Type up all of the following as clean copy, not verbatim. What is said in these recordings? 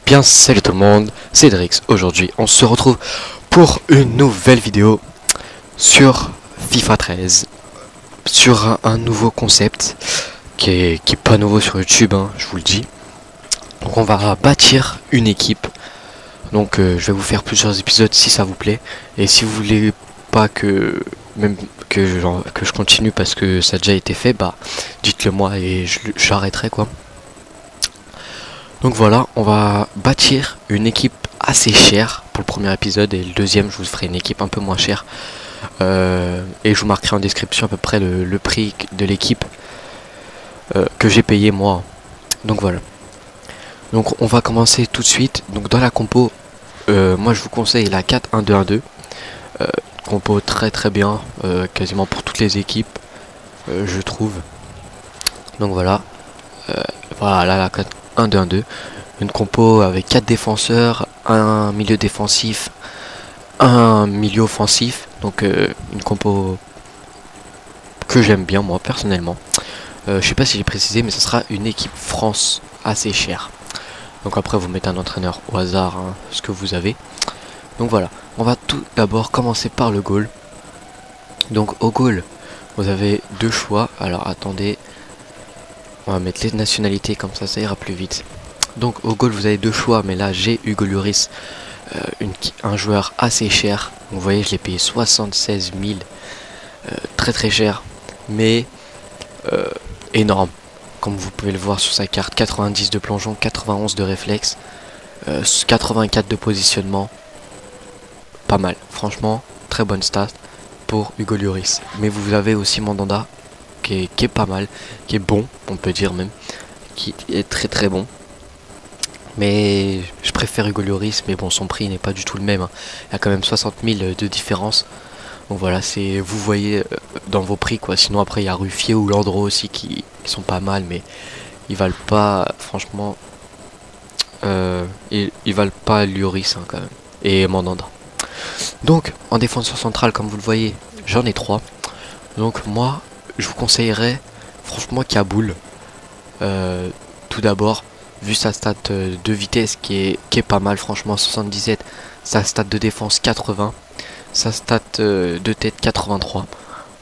Bien salut tout le monde, c'est Drix. Aujourd'hui on se retrouve pour une nouvelle vidéo sur FIFA 13, sur un nouveau concept qui est pas nouveau sur YouTube, hein, je vous le dis. Donc on va bâtir une équipe. Donc je vais vous faire plusieurs épisodes si ça vous plaît. Et si vous voulez pas que je continue parce que ça a déjà été fait, bah dites-le moi et j'arrêterai quoi. Donc voilà, on va bâtir une équipe assez chère pour le premier épisode, et le deuxième je vous ferai une équipe un peu moins chère, et je vous marquerai en description à peu près le prix de l'équipe que j'ai payé moi. Donc voilà, donc on va commencer tout de suite. Donc dans la compo, moi je vous conseille la 4-1-2-1-2, compo très très bien, quasiment pour toutes les équipes, je trouve. Donc voilà, voilà la 4-1-2-1-2, une compo avec 4 défenseurs, un milieu défensif, un milieu offensif. Donc une compo que j'aime bien moi personnellement. Je sais pas si j'ai précisé, mais ce sera une équipe France assez chère. Donc après vous mettez un entraîneur au hasard, hein, ce que vous avez. Donc voilà, on va tout d'abord commencer par le goal. Donc au goal, vous avez deux choix. Alors attendez, on va mettre les nationalités comme ça ira plus vite. Donc au goal vous avez deux choix, mais là j'ai Hugo Lloris, un joueur assez cher. Vous voyez, je l'ai payé 76 000, très très cher, mais énorme. Comme vous pouvez le voir sur sa carte, 90 de plongeon, 91 de réflexe, 84 de positionnement. Pas mal, franchement, très bonne stat pour Hugo Lloris. Mais vous avez aussi Mandanda, qui est pas mal, qui est bon, on peut dire même, qui est très très bon. Mais je préfère Hugo Lloris, mais bon, son prix n'est pas du tout le même, hein. Il y a quand même 60 000 de différence. Donc voilà, c'est, vous voyez dans vos prix quoi. Sinon après il y a Ruffier ou Landreau aussi qui sont pas mal, mais ils valent pas, franchement, ils valent pas Lloris, hein, quand même, et Mandanda. Donc en défenseur central, comme vous le voyez, j'en ai 3. Donc moi je vous conseillerais franchement Kaboul, tout d'abord, vu sa stat de vitesse qui est pas mal, franchement 77, sa stat de défense 80, sa stat de tête 83.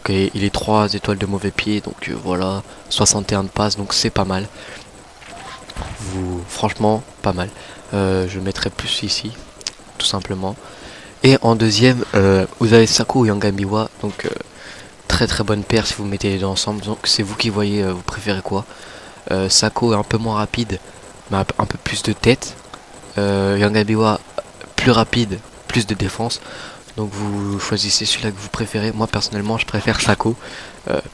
Okay, il est 3 étoiles de mauvais pied, donc voilà, 61 de passe, donc c'est pas mal. Franchement pas mal. Je mettrai plus ici, tout simplement. Et en deuxième, vous avez Sako et Yangambiwa, donc très très bonne paire si vous mettez les deux ensemble. Donc c'est vous qui voyez, vous préférez quoi. Sako est un peu moins rapide, mais un peu plus de tête. Yangambiwa plus rapide, plus de défense. Donc vous choisissez celui-là que vous préférez. Moi personnellement je préfère Sako,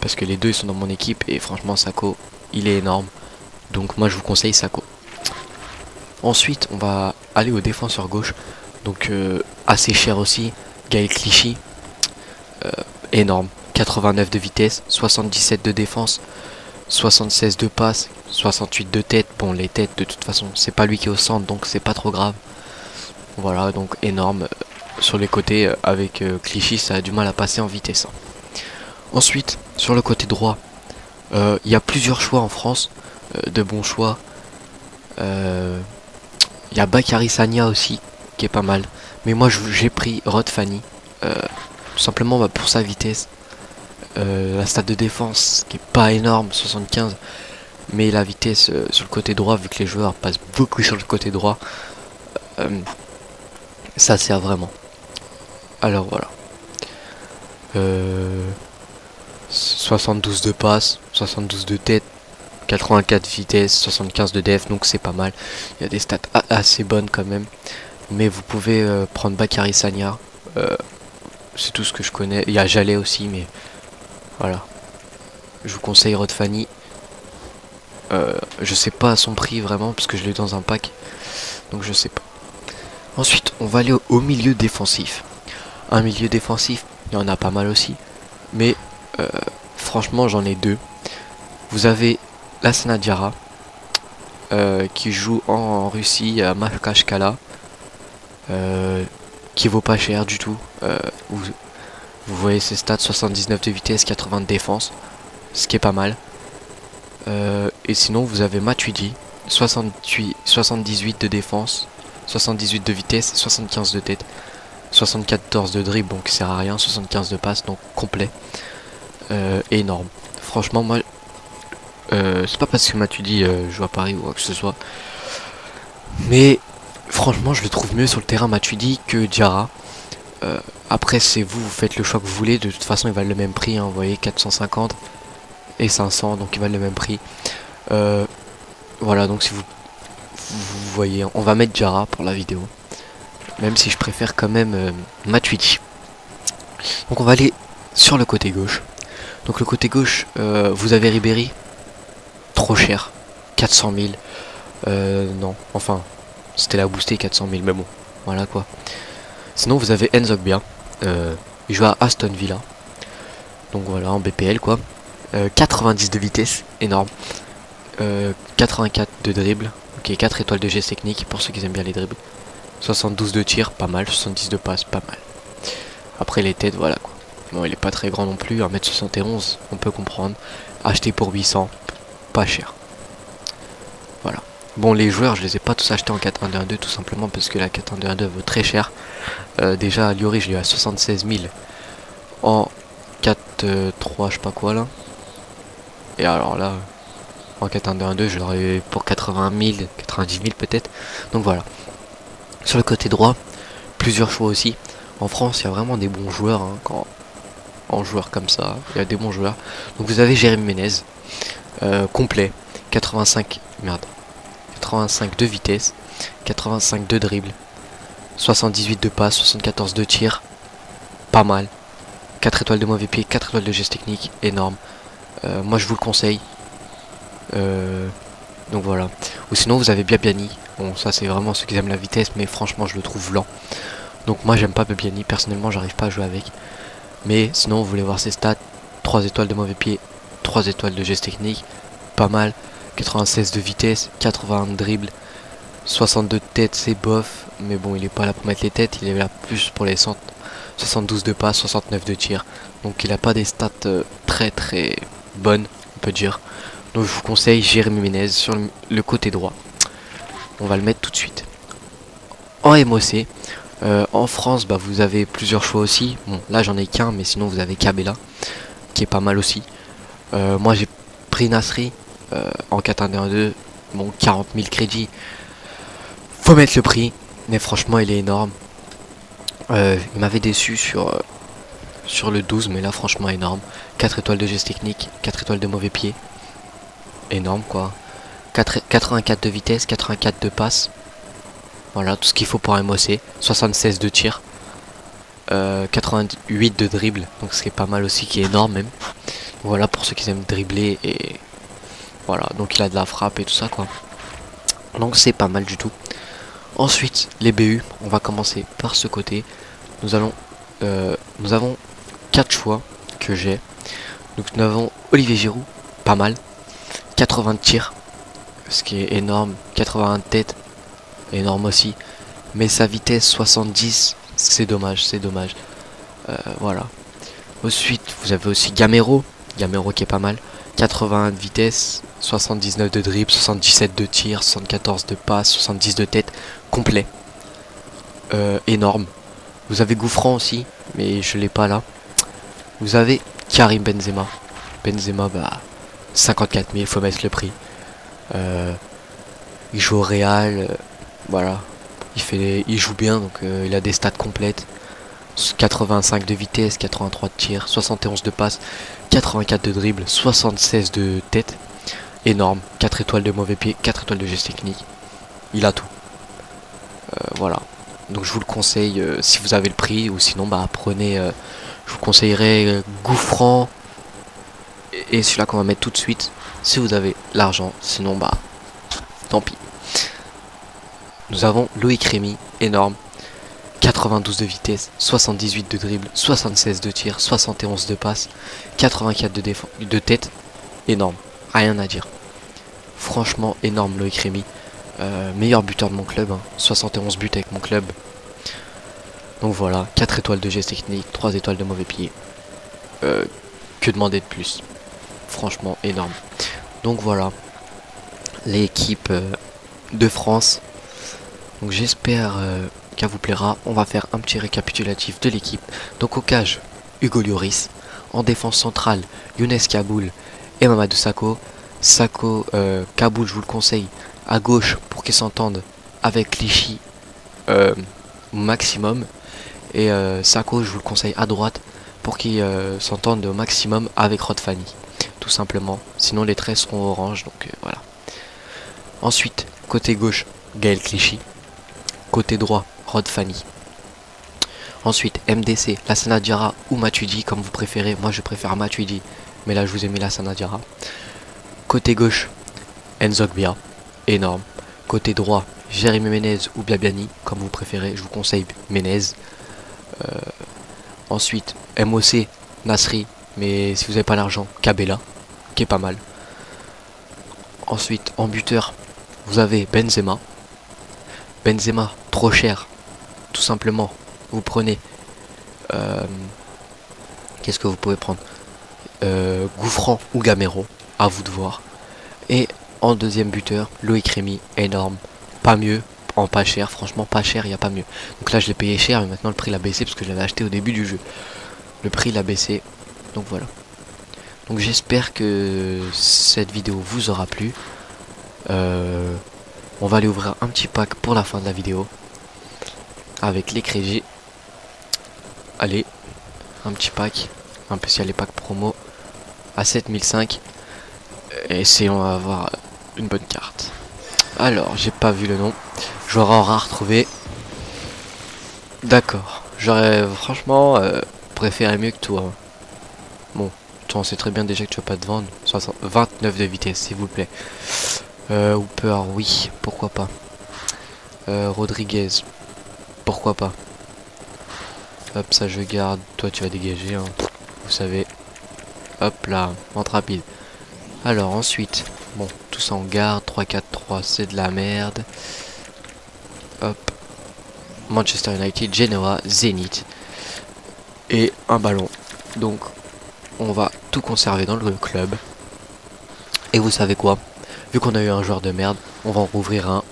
parce que les deux ils sont dans mon équipe, et franchement Sako il est énorme. Donc moi je vous conseille Sako. Ensuite on va aller au défenseur gauche. Donc assez cher aussi, Gaël Clichy, énorme, 89 de vitesse, 77 de défense, 76 de passe, 68 de tête. Bon, les têtes de toute façon c'est pas lui qui est au centre, donc c'est pas trop grave. Voilà, donc énorme. Sur les côtés, avec Clichy ça a du mal à passer en vitesse, hein. Ensuite sur le côté droit, il y a plusieurs choix en France, de bons choix. Il y a Bakary Sagna aussi qui est pas mal, mais moi j'ai pris Rod Fanny, tout simplement bah, pour sa vitesse, la stat de défense qui est pas énorme, 75, mais la vitesse sur le côté droit, vu que les joueurs passent beaucoup sur le côté droit, ça sert vraiment. Alors voilà, 72 de passe, 72 de tête, 84 vitesse, 75 de def, donc c'est pas mal. Il y a des stats assez bonnes quand même. Mais vous pouvez prendre Bakary Sagna, c'est tout ce que je connais. Il y a Jalais aussi, mais voilà. Je vous conseille Rod Fanny. Je sais pas son prix vraiment, parce que je l'ai dans un pack, donc je sais pas. Ensuite, on va aller au milieu défensif. Un milieu défensif, il y en a pas mal aussi, mais franchement j'en ai deux. Vous avez Lassana Diarra, qui joue en Russie à Makhachkala, qui vaut pas cher du tout. Vous voyez ses stats, 79 de vitesse, 80 de défense, ce qui est pas mal. Et sinon vous avez Matuidi, 78 de défense, 78 de vitesse, 75 de tête, 74 de dribble, donc sert à rien, 75 de passe, donc complet. Énorme. Franchement, moi, c'est pas parce que Matuidi joue à Paris ou quoi que ce soit, mais franchement, je le trouve mieux sur le terrain Matuidi que Diarra. Après, c'est vous faites le choix que vous voulez. De toute façon, ils valent le même prix, hein, vous voyez, 450 et 500, donc ils valent le même prix. Voilà, donc si vous voyez, on va mettre Diarra pour la vidéo, même si je préfère quand même Matuidi. Donc on va aller sur le côté gauche. Donc le côté gauche, vous avez Ribéry, trop cher, 400 000. Non, enfin, c'était la boostée 400 000, mais bon, voilà quoi. Sinon vous avez Nzogbia, il joue à Aston Villa, donc voilà, en BPL quoi. 90 de vitesse, énorme. 84 de dribble, ok, 4 étoiles de geste technique pour ceux qui aiment bien les dribbles. 72 de tir, pas mal, 70 de passe, pas mal. Après les têtes, voilà quoi. Bon, il est pas très grand non plus, 1m71, on peut comprendre. Acheté pour 800, pas cher. Voilà. Bon, les joueurs, je les ai pas tous achetés en 4-1-2-1-2 tout simplement parce que la 4-1-2-1-2 vaut très cher. Déjà, Liori, je l'ai eu à 76 000 en 4-3, je sais pas quoi là. Et alors là, en 4-1-2-1-2, je l'aurais eu pour 80 000, 90 000 peut-être. Donc voilà. Sur le côté droit, plusieurs choix aussi. En France, il y a vraiment des bons joueurs. Hein, en joueurs comme ça, il y a des bons joueurs. Donc vous avez Jérémy Ménez, complet, 85 de vitesse, 85 de dribble, 78 de passe, 74 de tir, pas mal. 4 étoiles de mauvais pied, 4 étoiles de geste technique, énorme. Moi je vous le conseille. Donc voilà. Ou sinon vous avez Biabiani. Bon, ça c'est vraiment ceux qui aiment la vitesse, mais franchement je le trouve lent. Donc moi j'aime pas Biabiani, personnellement j'arrive pas à jouer avec. Mais sinon vous voulez voir ses stats, 3 étoiles de mauvais pied, 3 étoiles de geste technique, pas mal. 96 de vitesse, 80 de dribble, 62 de tête, c'est bof, mais bon il est pas là pour mettre les têtes, il est là plus pour les centres. 72 de passe, 69 de tir, donc il a pas des stats très bonnes, on peut dire. Donc je vous conseille Jérémy Ménez sur le côté droit. On va le mettre tout de suite. En MOC, en France, bah, vous avez plusieurs choix aussi. Bon, là j'en ai qu'un, mais sinon vous avez Cabella, qui est pas mal aussi. Moi j'ai pris Nasri en 4-1-2-1-2. Bon, 40 000 crédits. Faut mettre le prix, mais franchement il est énorme. Il m'avait déçu sur le 12, mais là franchement énorme. 4 étoiles de geste technique, 4 étoiles de mauvais pied. Énorme quoi. 84 de vitesse, 84 de passe. Voilà, tout ce qu'il faut pour un MOC. 76 de tir. 88 de dribble. Donc ce qui est pas mal aussi, qui est énorme même. Voilà pour ceux qui aiment dribbler et... Voilà, donc il a de la frappe et tout ça quoi. Donc c'est pas mal du tout. Ensuite, les BU, on va commencer par ce côté. Nous avons 4 choix que j'ai. Donc nous avons Olivier Giroud, pas mal. 80 de tir, ce qui est énorme. 80 de tête, énorme aussi. Mais sa vitesse 70, c'est dommage, c'est dommage. Voilà. Ensuite, vous avez aussi Gamero. Gamero qui est pas mal. 80 de vitesse, 79 de dribble, 77 de tir, 74 de passe, 70 de tête, complet. Énorme. Vous avez Gouffran aussi, mais je l'ai pas là. Vous avez Karim Benzema. Benzema, bah, 54 000, faut mettre le prix. Il joue au Real, voilà. Il joue bien, donc il a des stats complètes. 85 de vitesse, 83 de tir, 71 de passe, 84 de dribble, 76 de tête. Énorme. 4 étoiles de mauvais pied, 4 étoiles de geste technique. Il a tout. Voilà. Donc je vous le conseille si vous avez le prix, ou sinon bah prenez, je vous conseillerais Gouffran et celui-là qu'on va mettre tout de suite si vous avez l'argent, sinon bah tant pis. Nous avons Loïc Rémy, énorme, 92 de vitesse, 78 de dribble, 76 de tir, 71 de passe, 84 de tête, énorme, rien à dire. Franchement énorme Loïc Rémy. Meilleur buteur de mon club, hein. 71 buts avec mon club. Donc voilà, 4 étoiles de geste technique, 3 étoiles de mauvais pied. Que demander de plus? Franchement énorme. Donc voilà. l'équipe de France. Donc j'espère qu'elle vous plaira. On va faire un petit récapitulatif de l'équipe. Donc au cage, Hugo Lloris. En défense centrale, Younes Kaboul et Mamadou Sakho. Sakho, Kaboul, je vous le conseille, à gauche pour qu'ils s'entendent avec Clichy au maximum. Et Sakho, je vous le conseille à droite pour qu'ils s'entendent au maximum avec Rod Fanny. Tout simplement. Sinon les traits seront orange. Donc voilà. Ensuite, côté gauche, Gaël Clichy. Côté droit, Rod Fanny. Ensuite, MDC, Lassana Diarra ou Matuidi, comme vous préférez. Moi, je préfère Matuidi, mais là, je vous ai mis Lassana Diarra. Côté gauche, Nzogbia, énorme. Côté droit, Jérémy Ménez ou Blabiani, comme vous préférez. Je vous conseille Ménez. Ensuite, MOC, Nasri, mais si vous n'avez pas l'argent, Kabela, qui est pas mal. Ensuite, en buteur, vous avez Benzema. Benzema, trop cher, tout simplement. Vous prenez qu'est-ce que vous pouvez prendre, Gouffran ou Gamero, à vous de voir. Et en deuxième buteur, Loïc Rémy, énorme, pas mieux, en pas cher, franchement pas cher, il n'y a pas mieux. Donc là je l'ai payé cher, mais maintenant le prix l'a baissé parce que je l'avais acheté au début du jeu. Le prix l'a baissé, donc voilà. Donc j'espère que cette vidéo vous aura plu. On va aller ouvrir un petit pack pour la fin de la vidéo avec les crédits. Allez, un petit pack, un peu si les packs promo à 7005. Essayons d'avoir une bonne carte. Alors, j'ai pas vu le nom. J'aurais en rare retrouvé. D'accord. J'aurais franchement préféré mieux que toi. Bon, on sait très bien déjà que tu vas pas te vendre. 29 de vitesse, s'il vous plaît. Hooper, oui, pourquoi pas. Rodriguez, pourquoi pas. Hop, ça je garde. Toi, tu vas dégager, hein. Vous savez. Hop là, vente rapide. Alors ensuite, bon, tout ça on garde. 3-4-3, c'est de la merde. Hop. Manchester United, Genoa, Zenith. Et un ballon. Donc, on va tout conserver dans le club. Et vous savez quoi? Vu qu'on a eu un joueur de merde, on va en rouvrir un.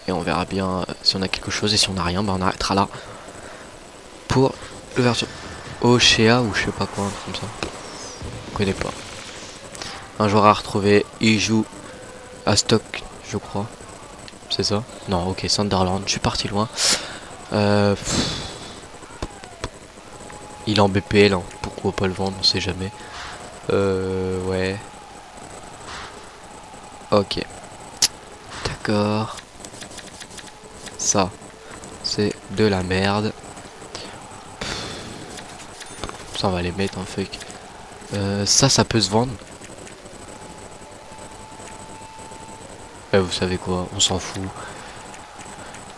Et on verra bien si on a quelque chose. Et si on n'a rien, bah on arrêtera là. Pour l'ouverture. Oshea ou je sais pas quoi, un truc comme ça. Je connais pas. Un joueur à retrouver. Il joue à Stock, je crois. C'est ça? Non, ok, Sunderland. Je suis parti loin. Il est en BPL, hein. Pourquoi pas le vendre? On sait jamais. Ouais. Ok. D'accord. Ça, c'est de la merde. Ça, on va les mettre en fake. Ça peut se vendre. Vous savez quoi, on s'en fout.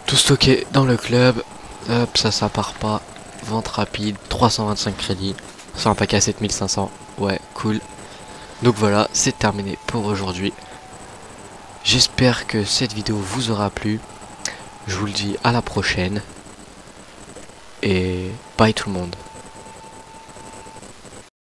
Tout stocké dans le club. Hop, ça part pas. Vente rapide, 325 crédits. C'est un pack à 7500. Ouais, cool. Donc voilà, c'est terminé pour aujourd'hui. J'espère que cette vidéo vous aura plu. Je vous le dis à la prochaine. Et bye tout le monde.